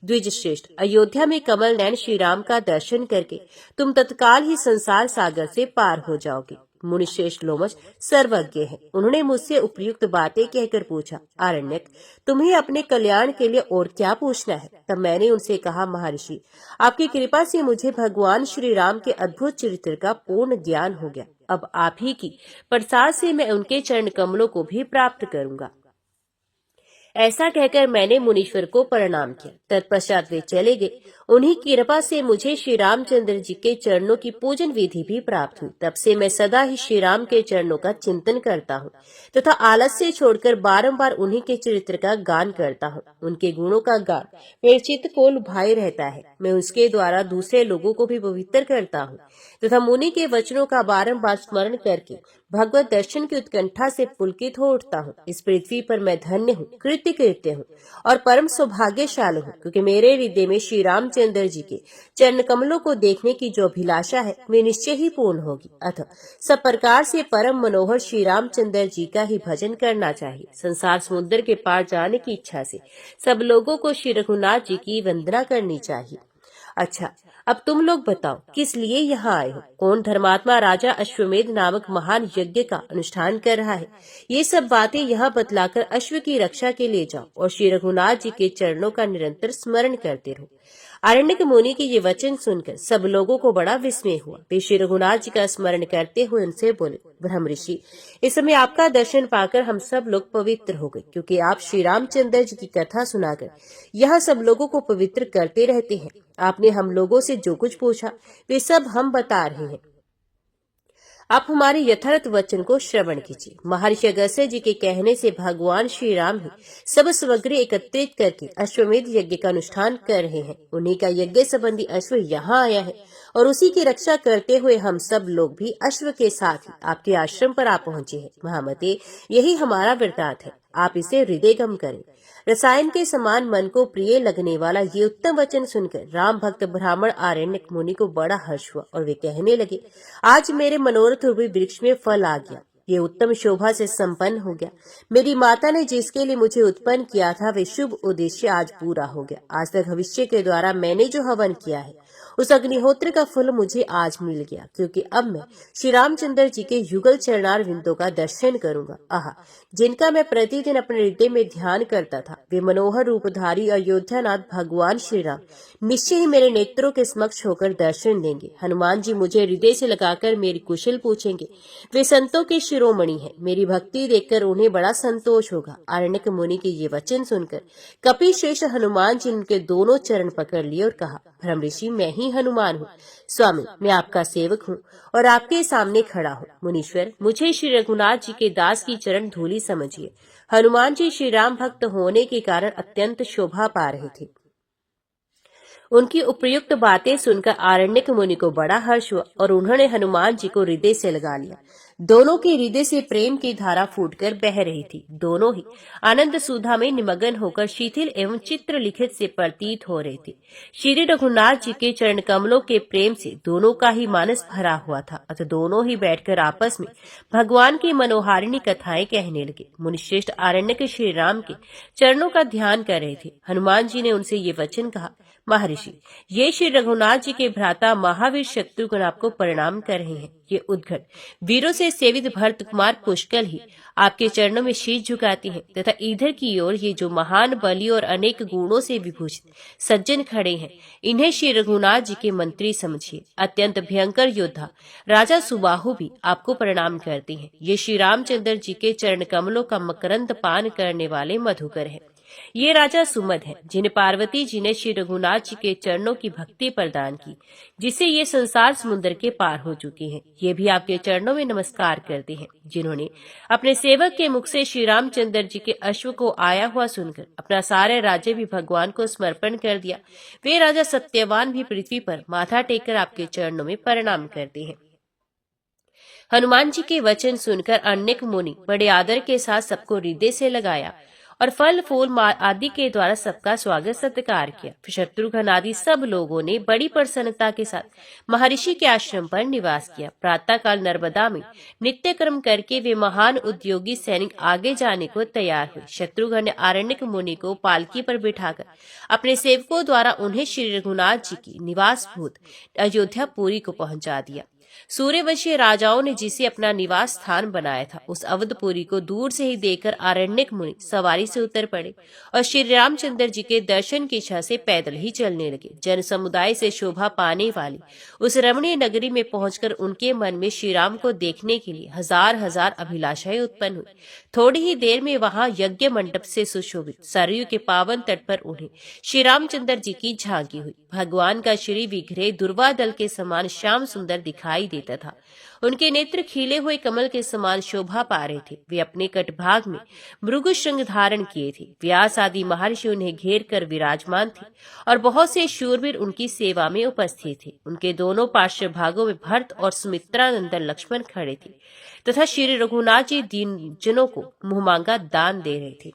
द्विज श्रेष्ठ, अयोध्या में कमल नयन श्री राम का दर्शन करके तुम तत्काल ही संसार सागर से पार हो जाओगे। मुनिश्रेष्ठ लोमश सर्वज्ञ है। उन्होंने मुझसे उपयुक्त बातें कहकर पूछा, आरण्यक, तुम्हें अपने कल्याण के लिए और क्या पूछना है? तब मैंने उनसे कहा, महर्षि, आपकी कृपा से मुझे भगवान श्री राम के अद्भुत चरित्र का पूर्ण ज्ञान हो गया। अब आप ही की प्रसाद से मैं उनके चरण कमलों को भी प्राप्त करूंगा। ऐसा कहकर मैंने मुनीश्वर को प्रणाम किया। तत्पश्चात वे चले गए। उन्हीं की कृपा से मुझे श्री रामचंद्र जी के चरणों की पूजन विधि भी प्राप्त हुई। तब से मैं सदा ही श्री राम के चरणों का चिंतन करता हूँ तथा आलस्य छोड़कर बारंबार उन्हीं के चरित्र का गान करता हूँ। उनके गुणों का गान मेरे चित्त को लुभाए रहता है। मैं उसके द्वारा दूसरे लोगों को भी पवित्र करता हूँ तथा मुनि के वचनों का बारंबार स्मरण करके भगवत दर्शन की उत्कंठा से पुलकित हो उठता हूँ। इस पृथ्वी पर मैं धन्य हूँ, कृत्य हूँ और परम सौभाग्यशाली हूँ, क्योंकि मेरे हृदय में श्री रामचंद्र जी के चरण कमलों को देखने की जो अभिलाषा है वे निश्चय ही पूर्ण होगी। अतः सब प्रकार से परम मनोहर श्री रामचंद्र जी का ही भजन करना चाहिए। संसार समुद्र के पार जाने की इच्छा से सब लोगों को श्री रघुनाथ जी की वंदना करनी चाहिए। अच्छा, अब तुम लोग बताओ, किस लिए यहाँ आए हो? कौन धर्मात्मा राजा अश्वमेध नामक महान यज्ञ का अनुष्ठान कर रहा है? ये सब बातें यहाँ बतलाकर अश्व की रक्षा के लिए जाओ और श्री रघुनाथ जी के चरणों का निरंतर स्मरण करते रहो। आरण्यक मुनि के ये वचन सुनकर सब लोगों को बड़ा विस्मय हुआ। वे श्री रघुनाथ जी का स्मरण करते हुए उनसे बोले, ब्रह्म ऋषि, इस समय आपका दर्शन पाकर हम सब लोग पवित्र हो गए, क्योंकि आप श्री रामचंद्र जी की कथा सुनाकर यहाँ सब लोगों को पवित्र करते रहते हैं। आपने हम लोगों से जो कुछ पूछा वे सब हम बता रहे हैं। आप हमारे यथार्थ वचन को श्रवण कीजिए। महर्षि अगस्त्य जी के कहने से भगवान श्री राम ही सब सामग्री एकत्रित करके अश्वमेध यज्ञ का अनुष्ठान कर रहे हैं। उन्हीं का यज्ञ संबंधी अश्व यहाँ आया है और उसी की रक्षा करते हुए हम सब लोग भी अश्व के साथ ही आपके आश्रम पर आ पहुंचे हैं। महामते, यही हमारा वृतांत है। आप इसे हृदयगम करें। रसायन के समान मन को प्रिय लगने वाला ये उत्तम वचन सुनकर राम भक्त ब्राह्मण आरण्यक मुनि को बड़ा हर्ष हुआ और वे कहने लगे, आज मेरे मनोरथ रूपी वृक्ष में फल आ गया। ये उत्तम शोभा से संपन्न हो गया। मेरी माता ने जिसके लिए मुझे उत्पन्न किया था वे शुभ उद्देश्य आज पूरा हो गया। आज तक भविष्य के द्वारा मैंने जो हवन किया है उस अग्निहोत्र का फल मुझे आज मिल गया, क्योंकि अब मैं श्री रामचंद्र जी के युगल चरणार विंदों का दर्शन करूंगा। आह, जिनका मैं प्रतिदिन अपने हृदय में ध्यान करता था, वे मनोहर रूपधारी अयोध्यानाथ भगवान श्री राम निश्चय ही मेरे नेत्रों के समक्ष होकर दर्शन देंगे। हनुमान जी मुझे हृदय से लगाकर मेरी कुशल पूछेंगे। वे संतों के शिरोमणि है, मेरी भक्ति देखकर उन्हें बड़ा संतोष होगा। आरण्यक मुनि के ये वचन सुनकर कपिश्रेष्ठ हनुमान जी उनके दोनों चरण पकड़ लिए और कहा, ब्रह्म ऋषि, मैं ही हनुमान हूँ। स्वामी, मैं आपका सेवक हूँ और आपके सामने खड़ा हूँ। मुनीश्वर, मुझे श्री रघुनाथ जी के दास की चरण धूलि समझिए। हनुमान जी श्री राम भक्त होने के कारण अत्यंत शोभा पा रहे थे। उनकी उपयुक्त बातें सुनकर आरण्यक मुनि को बड़ा हर्ष हुआ और उन्होंने हनुमान जी को हृदय से लगा लिया। दोनों के हृदय से प्रेम की धारा फूटकर बह रही थी। दोनों ही आनंद सुधा में निमग्न होकर शिथिल एवं चित्र लिखित से प्रतीत हो रहे थे। श्री रघुनाथ जी के चरण कमलों के प्रेम से दोनों का ही मानस भरा हुआ था। अतः दोनों ही बैठकर आपस में भगवान की मनोहारिणी कथाएं कहने लगे। मुनिश्रेष्ठ आरण्यक श्री राम के चरणों का ध्यान कर रहे थे। हनुमान जी ने उनसे ये वचन कहा, महर्षि, ये श्री रघुनाथ जी के भ्राता महावीर शत्रुघ्न आपको प्रणाम कर रहे हैं। ये उद्घट वीरों से सेवित भरत कुमार पुष्कल ही आपके चरणों में शीश झुकाते हैं तथा इधर की ओर ये जो महान बली और अनेक गुणों से विभूषित सज्जन खड़े हैं, इन्हें श्री रघुनाथ जी के मंत्री समझिए। अत्यंत भयंकर योद्धा राजा सुबाहु भी आपको प्रणाम करते हैं। ये श्री रामचंद्र जी के चरण कमलों का मकरंद पान करने वाले मधुकर हैं। ये राजा सुमद हैं, जिन्हें पार्वती जी ने श्री रघुनाथ जी के चरणों की भक्ति प्रदान की, जिससे ये संसार समुद्र के पार हो चुके हैं। ये भी आपके चरणों में नमस्कार करते हैं। जिन्होंने अपने सेवक के मुख से श्री रामचंद्र जी के अश्व को आया हुआ सुनकर अपना सारे राज्य भी भगवान को समर्पण कर दिया, वे राजा सत्यवान भी पृथ्वी पर माथा टेककर आपके चरणों में प्रणाम करते हैं। हनुमान जी के वचन सुनकर अनेक मुनि बड़े आदर के साथ सबको हृदय से लगाया और फल फूल आदि के द्वारा सबका स्वागत सत्कार किया। फिर शत्रुघ्न आदि सब लोगों ने बड़ी प्रसन्नता के साथ महर्षि के आश्रम पर निवास किया। प्रातः काल नर्मदा में नित्य कर्म करके वे महान उद्योगी सैनिक आगे जाने को तैयार हुए। शत्रुघ्न ने आरण्यक मुनि को पालकी पर बिठाकर अपने सेवकों द्वारा उन्हें श्री रघुनाथ जी की निवास भूत अयोध्या पुरी को पहुंचा दिया। सूर्यवंशी राजाओं ने जिसे अपना निवास स्थान बनाया था, उस अवधपुरी को दूर से ही देखकर आरण्यक मुनि सवारी से उतर पड़े और श्री रामचंद्र जी के दर्शन की इच्छा से पैदल ही चलने लगे। जन समुदाय से शोभा पाने वाली उस रमणीय नगरी में पहुंचकर उनके मन में श्री राम को देखने के लिए हजार हजार अभिलाषाएं उत्पन्न हुई। थोड़ी ही देर में वहां यज्ञ मंडप से सुशोभित सरयू के पावन तट पर उन्हें श्री रामचंद्र जी की झांकी हुई। भगवान का श्री विग्रह दुर्वा दल के समान श्याम सुंदर दिखाई देता था। उनके नेत्र खिले हुए कमल के समान शोभा पा रहे थे। वे अपने कटभाग में मृग श्रृंग धारण किए थे। व्यास आदि महर्षि उन्हें घेर कर विराजमान थे और बहुत से शूरवीर उनकी सेवा में उपस्थित थे। उनके दोनों पार्श्व भागों में भरत और सुमित्रा नंदन लक्ष्मण खड़े थे तथा श्री रघुनाथ जी दीन जनों को मुंहमांगा दान दे रहे थे।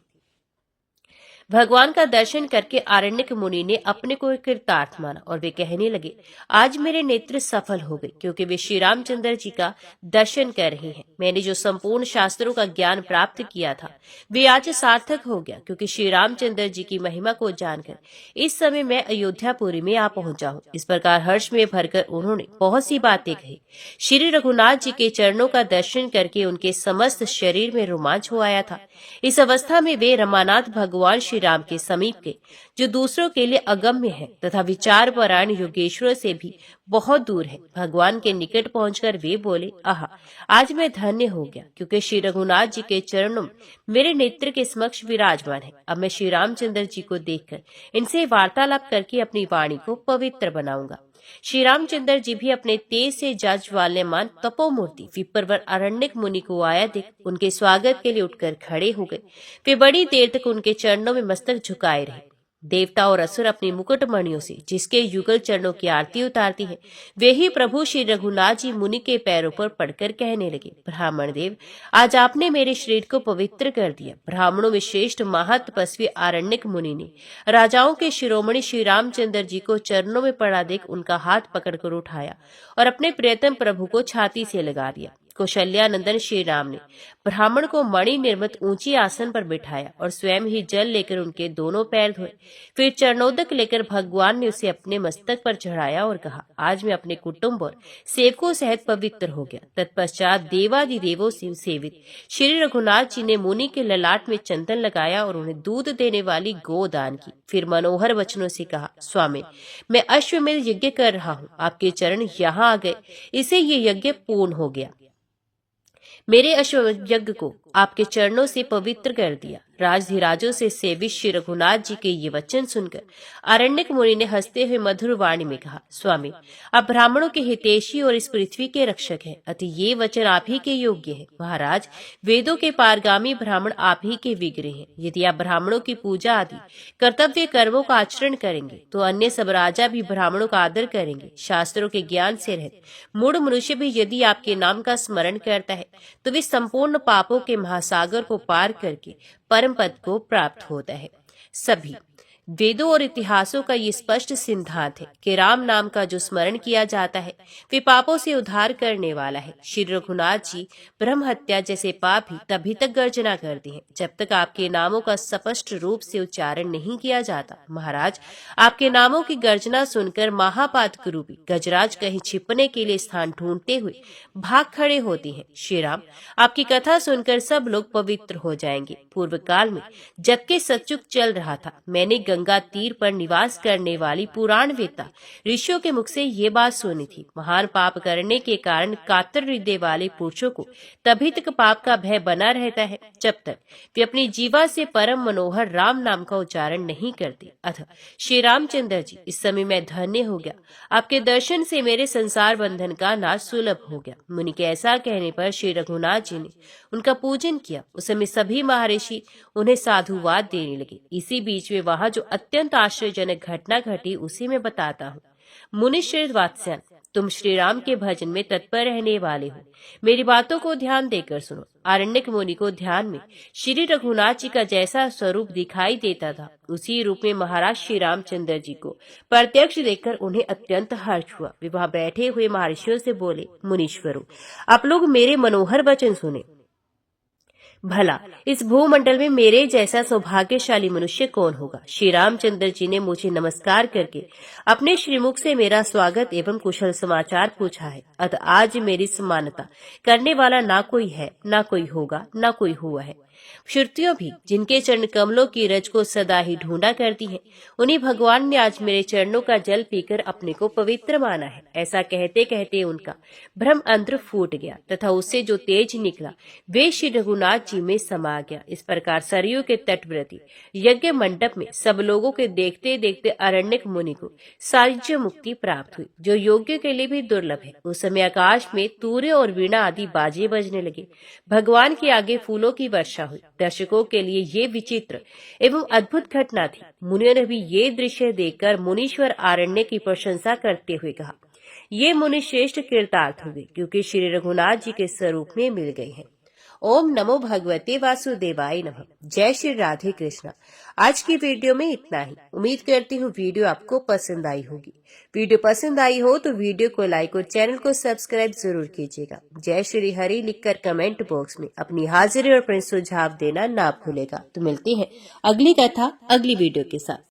भगवान का दर्शन करके आरण्यक मुनि ने अपने को कृतार्थ माना और वे कहने लगे, आज मेरे नेत्र सफल हो गए, क्योंकि वे श्री रामचंद्र जी का दर्शन कर रहे हैं। मैंने जो संपूर्ण शास्त्रों का ज्ञान प्राप्त किया था वे आज सार्थक हो गया, क्योंकि श्री रामचंद्र जी की महिमा को जानकर इस समय मैं अयोध्यापुरी में आ पहुंचा हूँ। इस प्रकार हर्ष में भरकर उन्होंने बहुत सी बातें कही। श्री रघुनाथ जी के चरणों का दर्शन करके उनके समस्त शरीर में रोमांच हो आया था। इस अवस्था में वे रमानाथ भगवान श्री राम के समीप के, जो दूसरों के लिए अगम्य है तथा विचार परायण योगेश्वर से भी बहुत दूर है, भगवान के निकट पहुंचकर वे बोले, आहा, आज मैं धन्य हो गया, क्योंकि श्री रघुनाथ जी के चरणों मेरे नेत्र के समक्ष विराजमान है। अब मैं श्री रामचंद्र जी को देखकर इनसे वार्तालाप करके अपनी वाणी को पवित्र बनाऊंगा। श्री रामचंद्र जी भी अपने तेज से जाज्वल्यमान तपोमूर्ति विप्रवर आरण्यक मुनि को आया देख उनके स्वागत के लिए उठकर खड़े हो गए। वे बड़ी देर तक उनके चरणों में मस्तक झुकाए रहे। देवता और असुर अपनी मुकुट मणियों से जिसके युगल चरणों की आरती उतारती हैं, वे ही प्रभु श्री रघुनाथ जी मुनि के पैरों पर पड़कर कहने लगे, ब्राह्मण देव, आज आपने मेरे शरीर को पवित्र कर दिया। ब्राह्मणों में श्रेष्ठ महातपस्वी आरण्यक मुनि ने राजाओं के शिरोमणि श्री रामचंद्र जी को चरणों में पड़ा देख उनका हाथ पकड़कर उठाया और अपने प्रियतम प्रभु को छाती से लगा दिया। कौशल्यानंदन श्री राम ने ब्राह्मण को मणि निर्मित ऊंची आसन पर बिठाया और स्वयं ही जल लेकर उनके दोनों पैर धोए। फिर चरणोदक लेकर भगवान ने उसे अपने मस्तक पर चढ़ाया और कहा, आज मैं अपने कुटुंब और सेवकों सहित पवित्र हो गया। तत्पश्चात देवादिदेवों से सेवित श्री रघुनाथ जी ने मुनि के ललाट में चंदन लगाया और उन्हें दूध देने वाली गो दान की। फिर मनोहर वचनों से कहा, स्वामी, मैं अश्वमेध यज्ञ कर रहा हूँ, आपके चरण यहाँ आ गए, इसे ये यज्ञ पूर्ण हो गया। मेरे अश्वमेध यज्ञ को आपके चरणों से पवित्र कर दिया। राजधिराजों से सेवित श्री रघुनाथ जी के ये वचन सुनकर आरण्यक मुनि ने हंसते हुए मधुर वाणी में कहा, स्वामी, आप ब्राह्मणों के हितैषी और इस पृथ्वी के रक्षक हैं, अतः ये वचन आप ही के योग्य है। महाराज, वेदों के पारगामी ब्राह्मण आप ही के विग्रह हैं। यदि आप ब्राह्मणों की पूजा आदि कर्तव्य कर्मों का आचरण करेंगे तो अन्य सब राजा भी ब्राह्मणों का आदर करेंगे। शास्त्रों के ज्ञान से रहित मूढ़ मनुष्य भी यदि आपके नाम का स्मरण करता है तो वे संपूर्ण पापों के महासागर को पार करके परम पद को प्राप्त होता है। सभी वेदों और इतिहासों का ये स्पष्ट सिद्धांत है कि राम नाम का जो स्मरण किया जाता है वे पापों से उद्धार करने वाला है। श्री रघुनाथ जी ब्रह्म हत्या जैसे पाप भी तभी तक गर्जना करते हैं जब तक आपके नामों का स्पष्ट रूप से उच्चारण नहीं किया जाता। महाराज, आपके नामों की गर्जना सुनकर महापातक रूपी गजराज कहीं छिपने के लिए स्थान ढूंढते हुए भाग खड़े होते हैं। श्री राम, आपकी कथा सुनकर सब लोग पवित्र हो जाएंगे। पूर्व काल में जबकि सतयुग चल रहा था, मैंने गंगा तीर पर निवास करने वाली पुराण वेता ऋषियों के मुख से ये बात सुनी थी। महान पाप करने के कारण कातर हृदय वाले पुरुषों को तभी तक पाप का भय बना रहता है जब तक वे अपनी जीवा से परम मनोहर राम नाम का उच्चारण नहीं करते। अतः श्री रामचंद्र जी, इस समय मैं धन्य हो गया। आपके दर्शन से मेरे संसार बंधन का नाश सुलभ हो गया। मुनि के ऐसा कहने पर श्री रघुनाथ जी ने उनका पूजन किया। उस समय सभी महर्षि उन्हें साधुवाद देने लगे। इसी बीच में वहां जो अत्यंत आश्चर्यजनक घटना घटी उसे मैं बताता हूँ। मुनि श्री वात्स्यन, तुम श्री राम के भजन में तत्पर रहने वाले हो, मेरी बातों को ध्यान देकर सुनो। आरण्यक मुनि को ध्यान में श्री रघुनाथ जी का जैसा स्वरूप दिखाई देता था उसी रूप में महाराज श्री रामचंद्र जी को प्रत्यक्ष देखकर उन्हें अत्यंत हर्ष हुआ। वे वहां बैठे हुए महर्षियों से बोले, मुनीश्वरों, आप लोग मेरे मनोहर वचन सुने। भला इस भूमंडल में मेरे जैसा सौभाग्यशाली मनुष्य कौन होगा। श्री रामचंद्र जी ने मुझे नमस्कार करके अपने श्रीमुख से मेरा स्वागत एवं कुशल समाचार पूछा है। अतः आज मेरी समानता करने वाला ना कोई है, ना कोई होगा, ना कोई हुआ है। श्रुतियों भी जिनके चरण कमलों की रज को सदा ही ढूंढा करती हैं, उन्हीं भगवान ने आज मेरे चरणों का जल पीकर अपने को पवित्र माना है। ऐसा कहते कहते उनका ब्रह्म अंतर फूट गया तथा उससे जो तेज निकला वे श्री रघुनाथ जी में समा गया। इस प्रकार सरयू के तटवर्ती यज्ञ मंडप में सब लोगों के देखते देखते अरण्यक मुनि को सायुज्य मुक्ति प्राप्त हुई, जो योग्य के लिए भी दुर्लभ है। उस समय आकाश में तूर्य और वीणा आदि बाजे बजने लगे। भगवान के आगे फूलों की वर्षा हुई। दर्शकों के लिए ये विचित्र एवं अद्भुत घटना थी। मुनियों ने भी ये दृश्य देखकर मुनीश्वर आरण्य की प्रशंसा करते हुए कहा, ये मुनि श्रेष्ठ कृतार्थ हुए क्योंकि श्री रघुनाथ जी के स्वरूप में मिल गए हैं। ओम नमो भगवते वासुदेवाय नमः। जय श्री राधे कृष्णा। आज की वीडियो में इतना ही। उम्मीद करती हूँ वीडियो आपको पसंद आई होगी। वीडियो पसंद आई हो तो वीडियो को लाइक और चैनल को सब्सक्राइब जरूर कीजिएगा। जय श्री हरि लिखकर कमेंट बॉक्स में अपनी हाजिरी और अपने सुझाव देना ना भूलेगा। तो मिलते हैं अगली कथा अगली वीडियो के साथ।